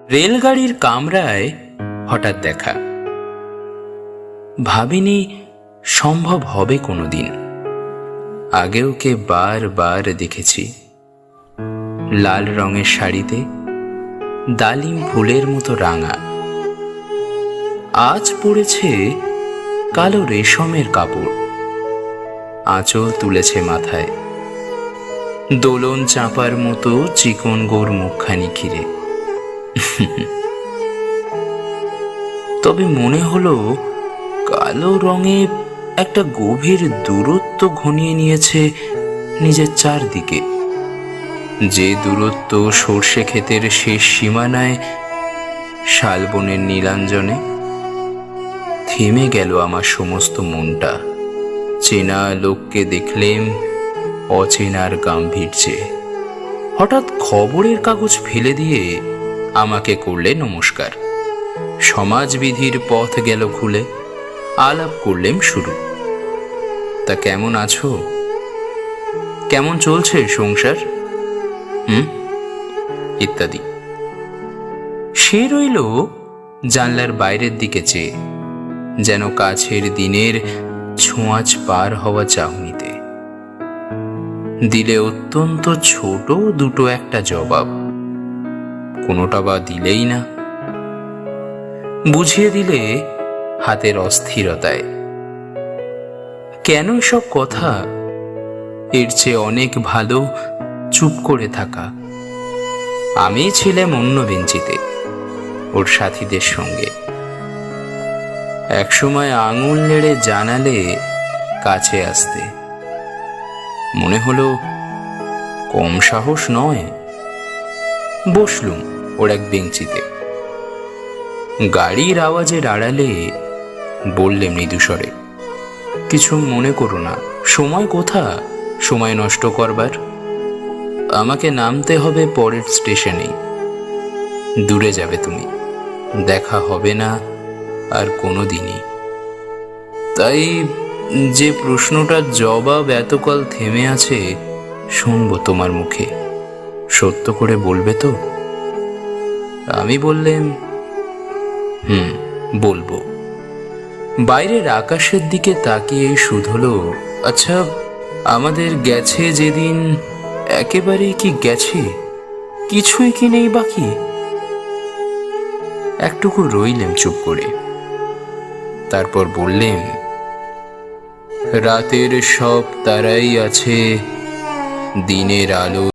রেলগাড়ির কামরায় হঠাৎ দেখা। ভাবিনি সম্ভব হবে কোনোদিন। আগে ওকে বারবার দেখেছি, লাল রঙের শাড়িতে, ডালিম ফুলের মতো রাঙা। আজ পড়েছে কালো রেশমের কাপড়, আঁচল তুলেছে মাথায়, দোলন চাঁপার মতো চিকন গোর মুখখানি ঘিরে। তবে মনে হলো কালো রঙে একটা গভীর দূরত্ব ঘনিয়ে নিয়েছে নিজের চারদিকে, যে দূরত্ব সর্ষে ক্ষেতের শেষ সীমানায় শালবনের নীলাঞ্জনে। থেমে গেল আমার সমস্ত মনটা। চেনা লোককে দেখলেম অচেনার গাম্ভীর্যে। হঠাৎ খবরের কাগজ ফেলে দিয়ে আমাকে করলে নমস্কার। সমাজবিধির পথ গেল খুলে, আলাপ করলেম শুরু। তা কেমন আছো? কেমন চলছে সংসার? ইত্যাদি। সে রইল জানলার বাইরের দিকে চেয়ে, যেন কাছের দিনের ছোঁয়াচ পার হওয়া চাহনিতে। দিলে অত্যন্ত ছোট দুটো একটা জবাব, কোনোটা বা দিলেই না। বুঝিয়ে দিলে হাতের অস্থিরতায়। কেন সব কথা? এর চেয়ে অনেক ভালো চুপ করে থাকা। আমি ছিলাম অন্য বেঞ্চিতে, ওর সাথীদের সঙ্গে। একসময় আঙুল নেড়ে জানালে কাছে আসতে। মনে হলো কম সাহস নয়। বসলুম ওর এক বেঞ্চিতে। গাড়ির আওয়াজের আড়ালে বললে মৃদুস্বরে, কিছু মনে করো না, সময় কোথা সময় নষ্ট করবার? আমাকে নামতে হবে পরের স্টেশনেই। দূরে যাবে তুমি, দেখা হবে না আর কোনো দিনই। তাই যে প্রশ্নটার জবাব এতকাল থেমে আছে শুনবো তোমার মুখে, সত্য করে বলবে তো? আমি বললেম, বলবো। বাইরের আকাশের দিকে তাকিয়ে শুধলো, আচ্ছা আমাদের গেছে যেদিন, একেবারেই কি গেছে? কিছুই কি নেই বাকি? একটুকু রইলেম চুপ করে। তারপর বললেম, রাতের সব তারাই আছে দিনের আলো